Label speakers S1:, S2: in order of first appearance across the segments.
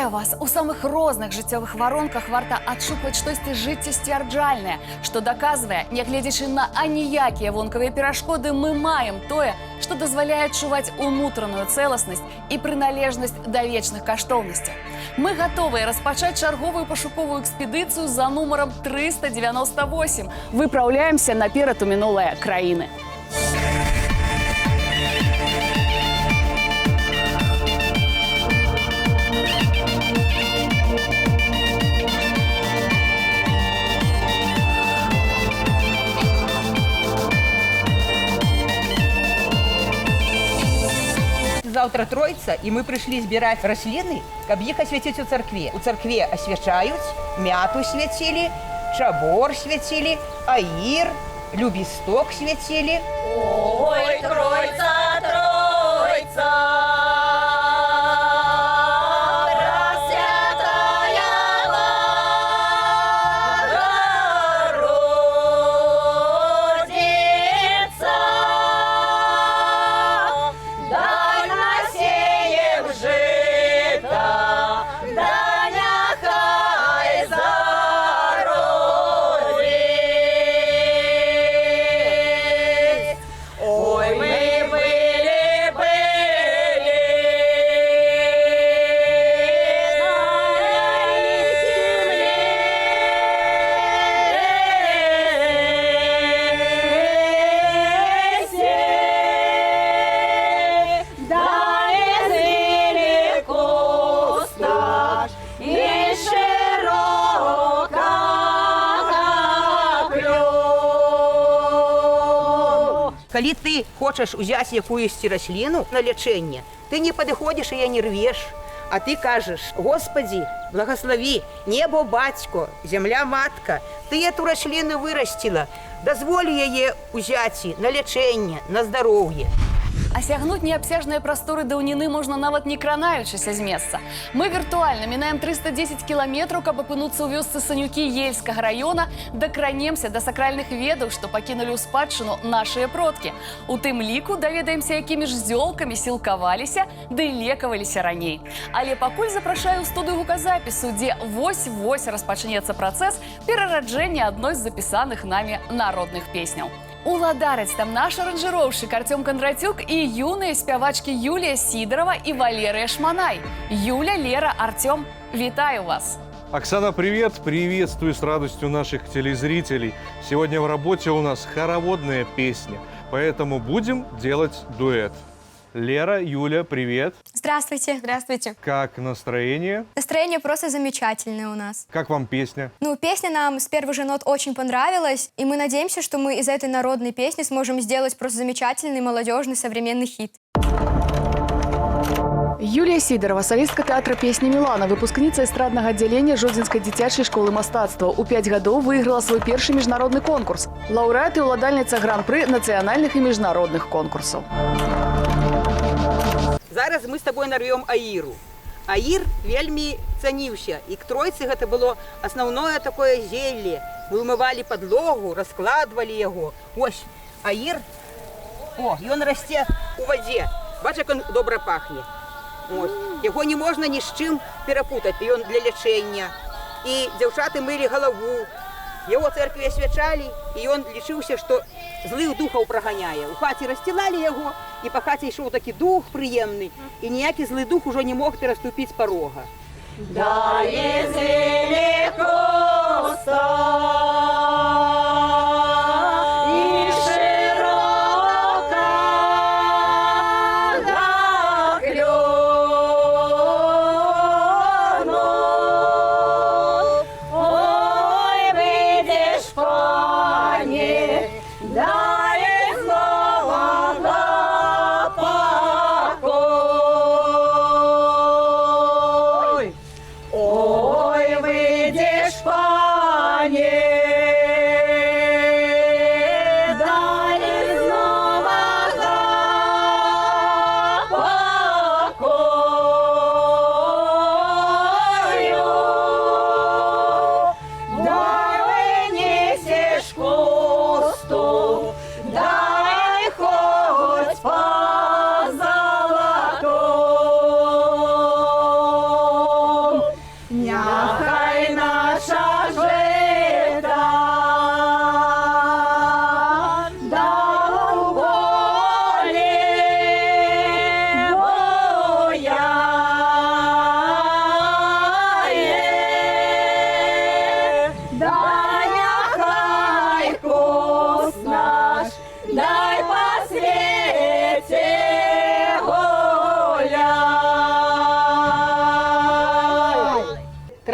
S1: Вітаю вас! У самых розных жыццёвых варонках варта адшукваць штосьці жыццесцвярджальнае, што даказвае, нягледзячы на аніякія вонкавыя перашкоды, мы маем тое, што дазваляе адчуваць унутраную цэласнасць і прыналежнасць да вечных каштоўнасцяў. Мы гатовыя распачаць чарговую пашуковую экспедыцыю за нумарам 398. Выпраўляемся наперад у мінулае краіны.
S2: Завтра Троица, и мы пришли сбирать рослины, каб их осветить у церкви. У церкви освячают, мяту светили, чабор светили, аир, любисток светили.
S3: Ой, Троица, Троица!
S2: Калі ты хочаш узяць якуюсьці расліну на лячэнне, ты не падыходзіш і не рвеш, а ты кажаш: Господі, благослови, небо бацько, земля матка, ты эту расліну вырасціла, дазволі яе узяць на лячэнне, на здароўе.
S1: Асягнуць неабсяжныя прасторы даўніны можна нават не кранаючыся з месца. Мы віртуальна мінаем 310 кіламетраў, каб апынуцца ў вёсцы Санюкі Ельскага раёна, дакранемся да сакральных ведаў, што пакінулі ў спадчыну нашыя продкі. У тым ліку даведаемся, якімі ж зёлкамі сілкаваліся ды лекаваліся раней. Але пакуль запрашаю ў студыю гуказапісу, дзе вось-вось распачнецца працэс перараджэння адной з запісаных намі народных песняў. Уладараць там наш аранжыроўшчык Артём Кондратюк і юныя спявачкі Юлія Сидорова и Валерия Шманай. Юля, Лера, Артём, витаю вас!
S4: Оксана, привет! Приветствую с радостью наших телезрителей. Сегодня в работе у нас хороводная песня, поэтому будем делать дуэт. Лера, Юля, привет!
S5: Здравствуйте! Здравствуйте!
S4: Как настроение?
S5: Настроение просто замечательное у нас.
S4: Как вам песня?
S5: Ну, песня нам с первых же нот очень понравилась, и мы надеемся, что мы из этой народной песни сможем сделать просто замечательный, молодежный, современный хит.
S1: Юлія Сидорова, солістка тэатра песні «Мілана», выпускніца эстраднага аддзялення Жодзінскай дзіцячай школы мастацтва. У 5 гадоў выйграла свой першы міжнародны конкурс. Лаўрэат і ўладальніца гран-пры нацыянальных і міжнародных конкурсаў.
S2: Зараз мы з табой нарвем аіру. Аір вельмі цаніўся, і к Тройцы гэта было асноўное такое зелле. Мы вымывалі падлогу, раскладвалі яго. Ось, аір, ён расце у вадзе. Бач, як ён добра пахне. Яго не можна ні з чым перапутаць, ён для лячэння. І дзяўчаты мылі галаву. Яго церкві асвячалі, і ён лічыўся, што злых духаў праганяе. У хаце расцілалі яго, і па хаце ішоў такі дух прыемны, і ніякі злы дух ужо не мог пераступіць парога.
S3: Ой, выйдешь, пане,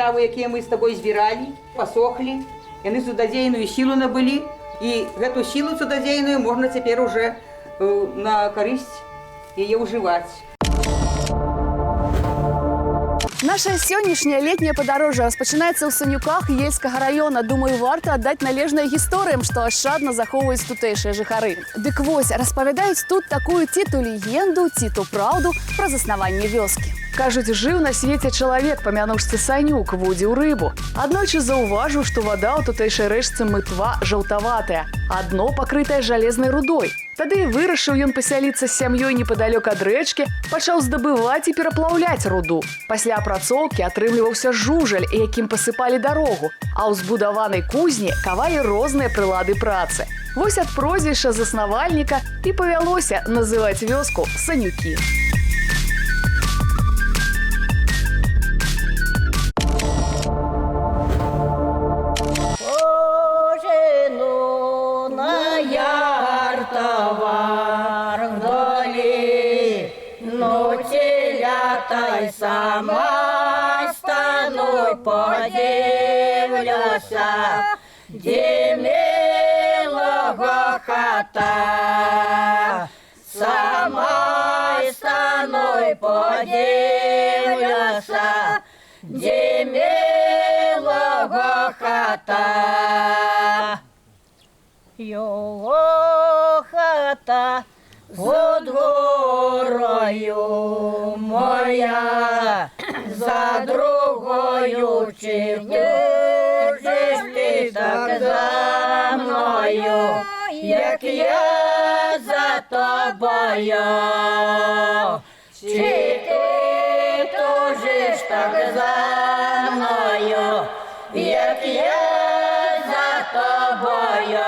S2: травы, якія мы з тобой збіралі, пасохлі, яны цудадзейную сілу набылі, і гэту сілу цудадзейную можна цяпер уже на карысць яе ўжываць.
S1: Наша сённяшняе летняе падарожжа распачынаецца ў Санюках Ельскага раёна. Думаю, варта аддаць належнае гісторыям, што ашчадна захоўваюць тутэйшыя жыхары. Дык вось, распавядаюць тут такую ці то легенду, ці то праўду пра заснаванне вёскі. Кажуць, жыў на свеце чалавек па мянушцы Санюк, вудзіў рыбу. Аднойчы заўважыў, што вада ў тутэйшай рэчцы Мытва жаўтаватая, а дно пакрытае жалезнай рудой. Тады вырашыў ён пасяліцца з сям'ёй непадалёк ад рэчкі, пачаў здабываць і пераплаўляць руду. Пасля апрацоўкі атрымліваўся жужаль, якім пасыпалі дарогу, а ў збудаванай кузні кавалі розныя прылады працы. Вось ад прозвішча заснавальніка і павялося называць вёску Санюкі.
S3: Ожину на яр товар вдолі, ну телята й сама стану подивлюся, де милого хата. Сама й стану й подивлюся, де милого хата. Його хата под горою моя, за другою чи будеш ти так за мною, як я за тобою. Чи ти тужиш так за мною, як я за тобою?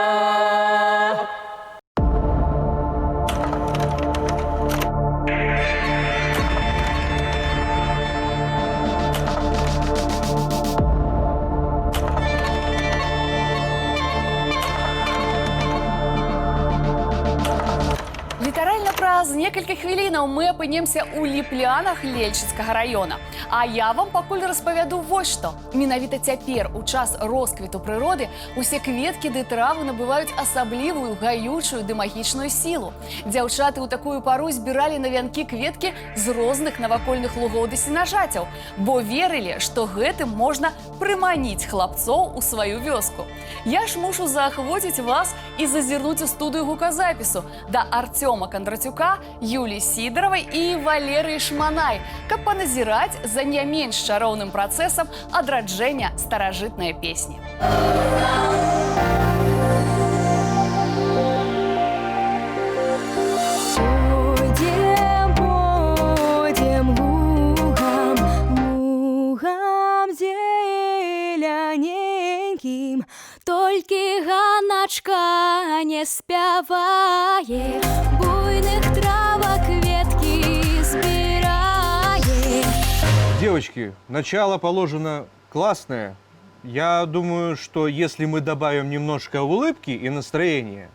S1: Літаральна праз некалькі хвілінаў мы апынемся ў ліплянах Лельчыцкага раёна. А я вам пакуль распавяду вось што. Менавіта цяпер, у час росквіту прыроды, усе кветкі ды травы набываюць асаблівую гаючую ды магічную сілу. Дзяўчаты ў такую пару збіралі на вянкі кветкі з розных навакольных лугоў ды сенажацяў, бо верылі, што гэтым можна прыманіць хлапцоў у сваю вёску. Я ж мушу заахвоціць вас і зазірнуць у студыю гуказапісу да Артёма Кондратюка, Юлі Сідаравай і Валерыі Шманай, каб паназіраць за не менш чароўным працэсам адраджэння старажытнай песні.
S5: Пойдем лугам, лугам зеляненьким, толькі ганачка не спявае, буйных травок ветки збірае.
S4: Девочки, начало положено классное. Я думаю, что если мы добавим немножко улыбки и настроения,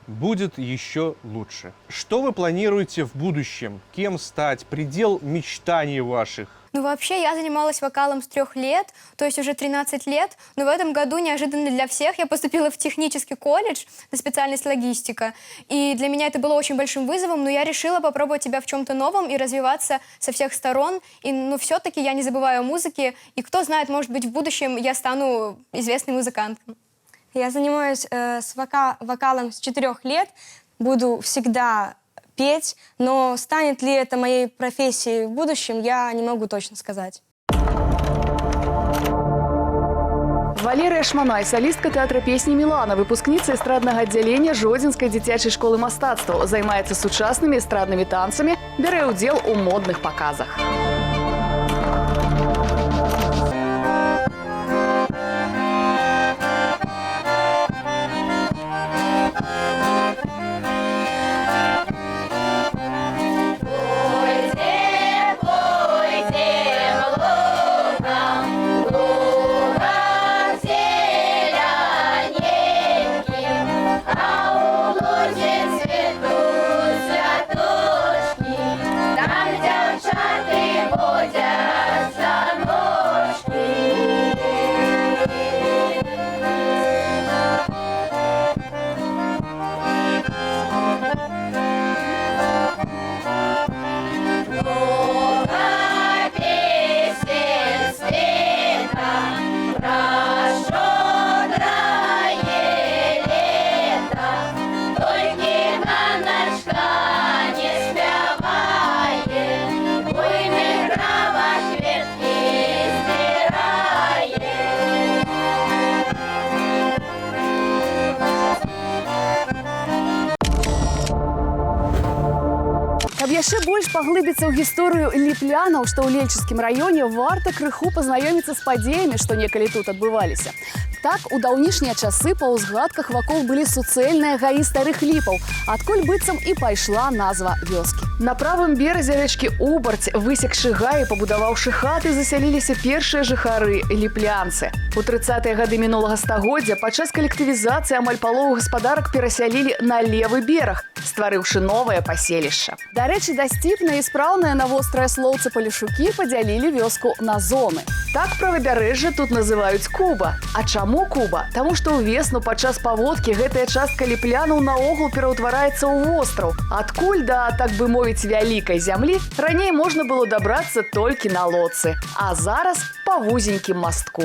S4: будет еще лучше. Что вы планируете в будущем? Кем стать? Предел мечтаний ваших?
S5: Ну, вообще, я занималась вокалом с 3 лет, то есть уже 13 лет. Но в этом году, неожиданно для всех, я поступила в технический колледж на специальность логистика. И для меня это было очень большим вызовом, но я решила попробовать себя в чем-то новом и развиваться со всех сторон. Но все-таки я не забываю о музыке. И кто знает, может быть, в будущем я стану известным музыкантом.
S6: Я занимаюсь вокалом с 4 лет, буду всегда петь, но станет ли это моей профессией в будущем, я не могу точно сказать.
S1: Валерыя Шманай, солістка тэатра песні «Мілана», выпускніца эстраднага аддзялення Жодзінскай дзіцячай школы мастацтваў, займаецца сучаснымі эстраднымі танцамі, бярэ ўдзел у модных паказах.
S3: Там дівчата
S1: Каб яшчэ больш паглыбіцца ў гісторыю ліплянаў, што ў Лельчыцкім раёне, варта крыху пазнаёміцца з падзеямі, што некалі тут адбываліся. Так, у даўнішнія часы па ўзгадках вакол былі суцэльныя гаі старых ліпаў, адкуль быццам і пайшла назва вёскі. На правым беразе рэчкі Убарць, высекшы гаі, пабудаваўшы хаты, засяліліся першыя жыхары ліплянцы. У 30-е гады мінулага стагоддзя падчас калектывізацыі амаль палову гаспадарак перасялілі на левы бераг, стварыўшы новае паселішча. Дарэчы, дасціпныя і спраўныя на вострыя слоўцы палешукі падзялілі вёску на зоны. Так правабярэжжа тут называюць Куба. А чаму Куба? Таму што ўвесну падчас паводкі гэтая частка ліплянаў наогул пераўтвараецца ў востраў. Адкуль да, так бы мовіць, вялікай зямлі раней можна было дабрацца толькі на лодцы, а зараз па вузенькім мастку.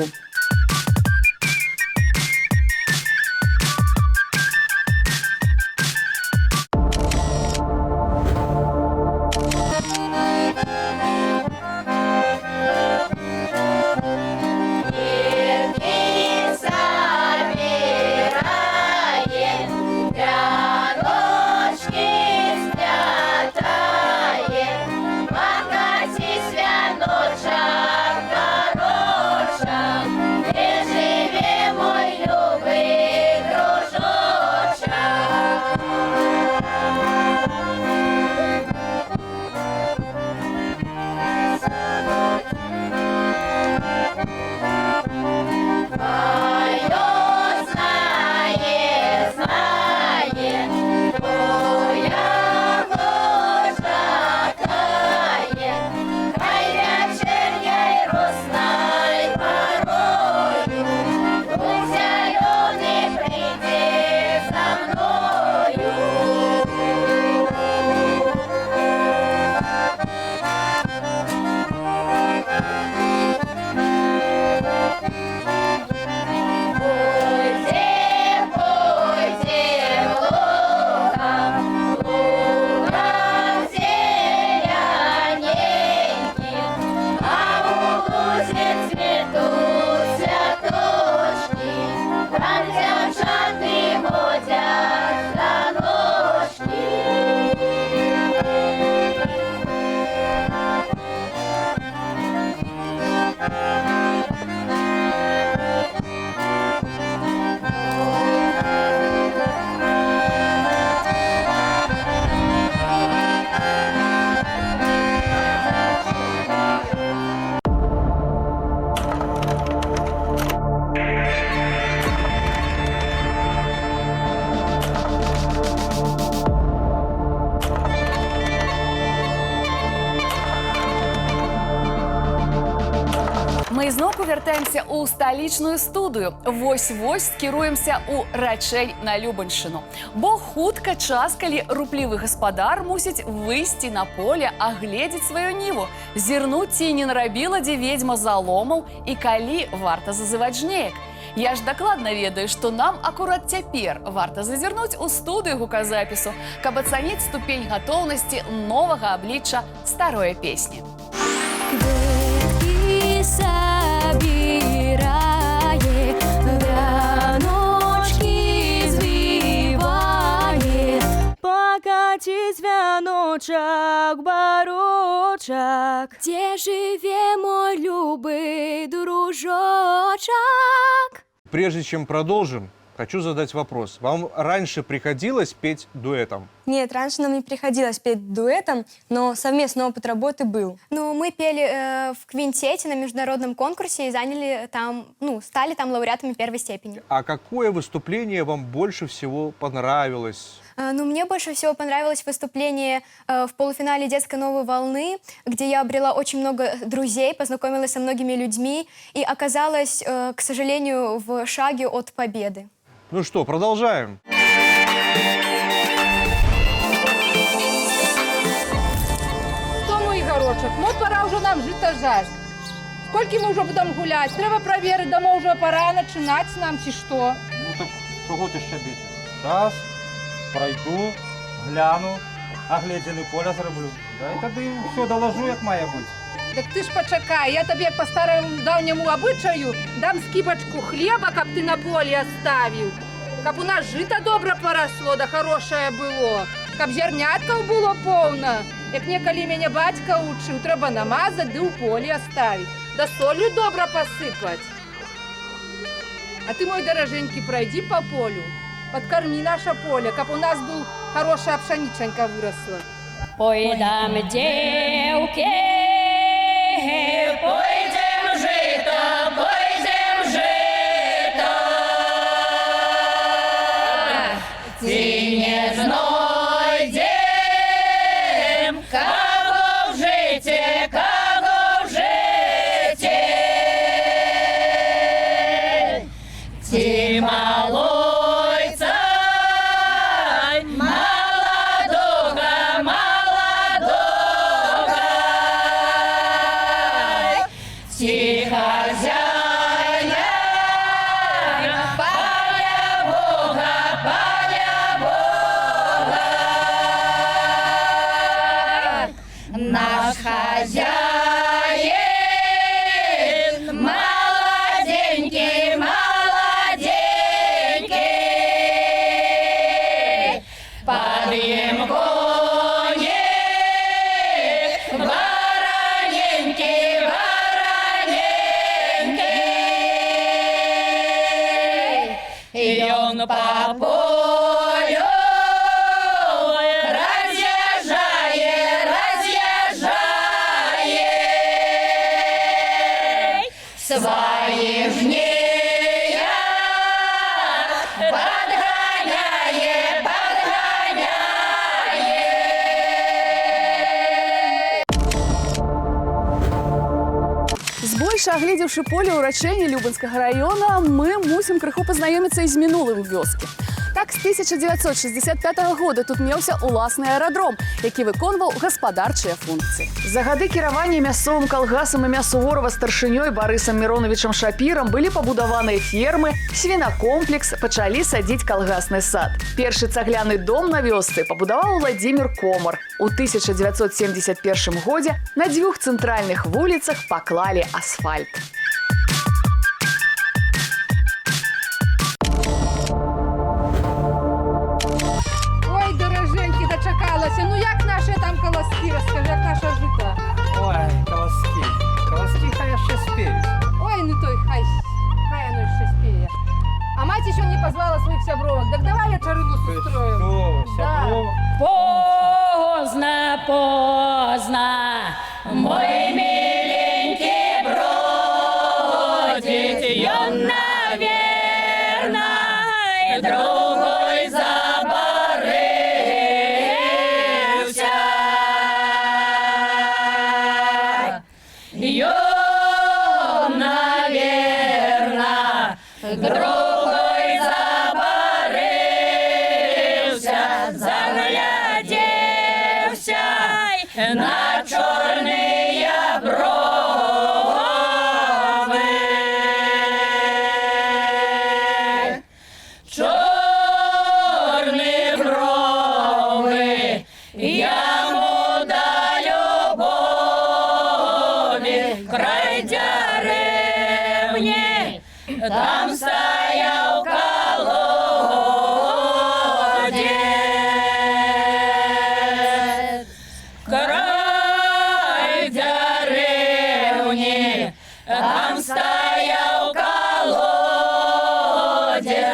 S1: Мы ізноўку вяртаемся ў сталічную студыю. Вось-вось кіруемся ў Рачэль на Любаньшчыну. Бо хутка час, калі руплівы гаспадар мусіць выйсці на поле, агледзець сваю ніву, зірнуць, ці не нарабіла дзе ведзьма заломаў і калі варта зазываць жнеек. Я ж дакладна ведаю, што нам акурат цяпер варта зазірнуць у студыю гуказапісу, каб ацаніць ступень гатоўнасці новага аблічча старой песні.
S5: Собирает, вяночки звивает, покатить вяночек, барочек, где живе мой любый дружочек.
S4: Прежде чем продолжим, хочу задать вопрос. Вам раньше приходилось петь дуэтом?
S6: Нет, раньше нам не приходилось петь дуэтом, но совместный опыт работы был.
S5: Ну, мы пели в квинтете на международном конкурсе и заняли там, стали там лауреатами первой степени.
S4: А какое выступление вам больше всего понравилось?
S5: Мне больше всего понравилось выступление в полуфинале «Детской новой волны», где я обрела очень много друзей, познакомилась со многими людьми и оказалась, к сожалению, в шаге от победы.
S4: Ну что, продолжаем.
S7: Что, мой горочок, ну пора уже нам жить-то жать. Сколько мы уже будем гулять? Треба проверить, дома уже пора начинать нам, чи что?
S8: Ну так чого ти ще більше? Раз, пройду, гляну, огледжене поле зроблю. Да, і тоді все доложу, як має бути.
S7: Так ты ж почекай, я тебе по старому давнему обычаю дам скибочку хлеба, каб ты на поле оставил. Каб у нас жито добре поросло, да хорошее было. Каб зернятков было повно. Як некалі мяне бацька учыў, трэба намазаць ды ў полі аставіць, да солью добра пасыпаць. А ты, мой даражэнькі, прайдзі па полю, падкармі наша поле, каб у нас был хорошая пшанічанька вырасла.
S3: Ой, дам дзеўкі, пойдзем жыта, пойдзем жыта. Ці не знойдзем, каго в жыце, каго в жыце. Ці малойца, маладога, маладога. Ці хазяйня, палявога, палявога. Наш хазяин молоденький, молоденький. Подъем коник, вороненький, вороненький. И он по полю разъезжает, разъезжает. Свои жнея подгоняет, подгоняет.
S1: Збольша агледзеўшы поле ўрачэння Любанскага района, мы мусім крыху пазнаёміцца і з мінулым вёскі. Так, з 1965 года тут меўся уласны аэрадром, які выконваў гаспадарчыя функцыі. За гады кіравання мясцовым калгасам і мясуворава старшынёй Барысам Міроновичам Шапірам былі пабудаваныя фермы, свінакомплекс, пачалі садзіць калгасны сад. Першы цагляны дом на вёсцы пабудаваў Владзімір Комар. У 1971 годзе на 2 цэнтральных вуліцах паклалі асфальт.
S7: Ой, дороженьки, дочекалася. Ну як наші там колоски, розкажи, як наша жита?
S8: Ой, колоски. Колоски хай ще спеють.
S7: Ой, ну той, хай оно ще спіє. А мать еще не позвала своих сябровок. Так давай я чарину устроим.
S8: Що,
S7: Да.
S8: сяброва?
S3: Поздно, поздно, мой миленький бродит, и он, наверное, другой заборылся. И он, наверное, другой заборылся, заглядевся на черные бровы. Черные бровы ему до любови. Край деревни, там стоял колодец. Край деревни, там стоял колодец.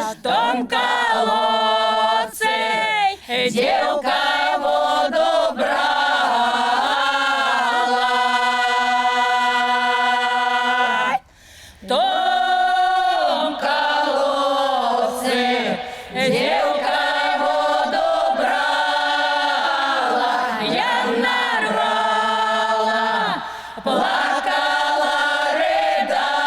S3: В том колодце девка воду брала. В том колодце девка воду брала. Я нарвала, плакала, рыдала.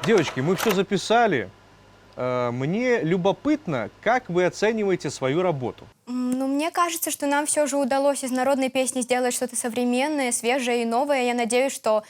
S4: Девочки, мы все записали. Мне любопытно, как вы оцениваете свою работу?
S5: Ну, мне кажется, что нам все же удалось из народной песни сделать что-то современное, свежее и новое. Я надеюсь, что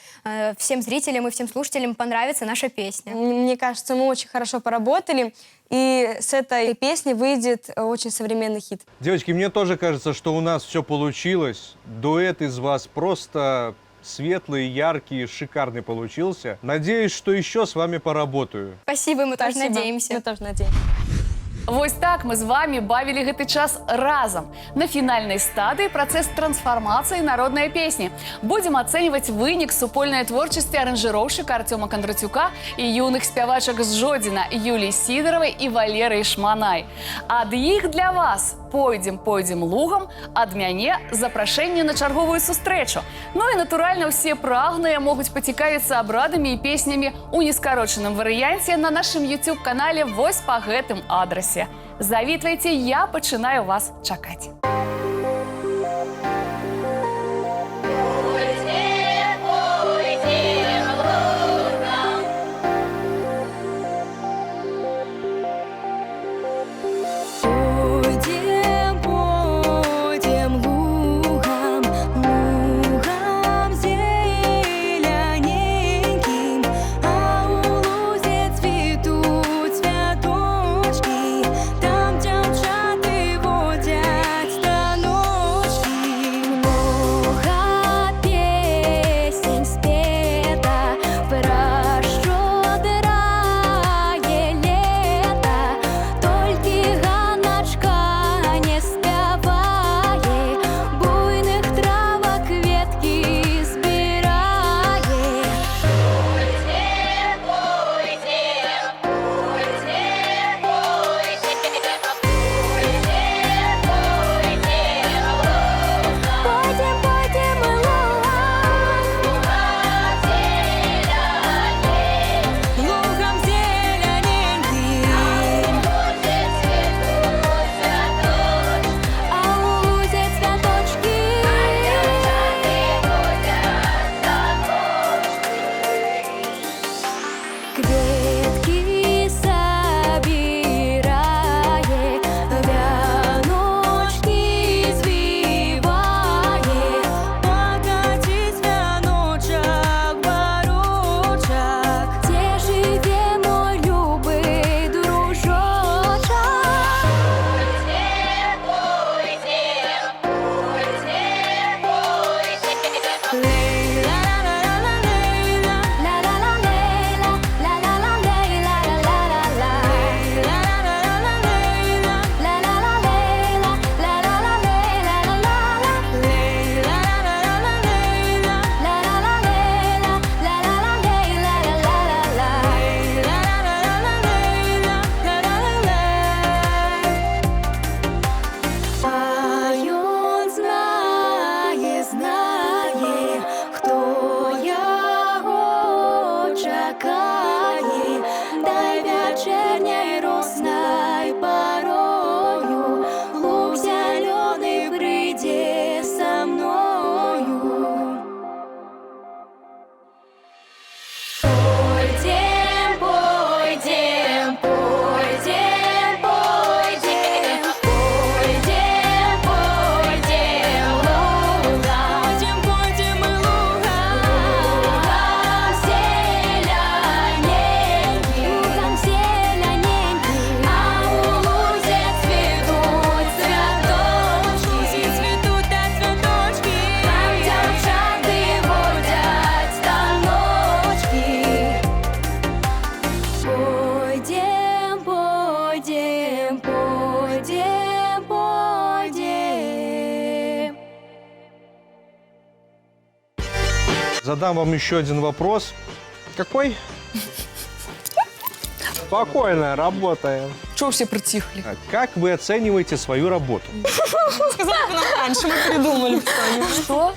S5: всем зрителям и всем слушателям понравится наша песня.
S6: Мне кажется, мы очень хорошо поработали, и с этой песни выйдет очень современный хит.
S4: Девочки, мне тоже кажется, что у нас все получилось. Дуэт из вас просто светлый, яркий, шикарный получился. Надеюсь, что еще с вами поработаю.
S5: Спасибо, мы тоже
S6: Спасибо.
S5: надеемся.
S6: Мы тоже надеемся.
S1: Вось так мы з вами бавілі гэты час разам. На фінальнай стадыі працэс трансфармацыі народнай песні. Будзем ацэньваць вынік супольнай творчасці аранжыроўшчыка Артёма Кондратюка і юных спявачак з Жодзіна Юліі Сідаравай і Валерыі Шманай. Ад іх для вас пойдзем лугам, ад мяне запрашэнне на чарговую сустрэчу. Ну і, натуральна, усе прагныя могуць пацікавіцца абрадамі і песнямі ў нескарочаным варыянце на нашым YouTube-канале вось па гэтым адрасе. Завітвайце, я пачынаю вас чакаць.
S4: Задам вам еще один вопрос. Какой? Спокойно, работаем.
S3: Чего все притихли?
S4: Как вы оцениваете свою работу?
S6: Сказали бы нам раньше, мы придумали что-нибудь.
S1: Что?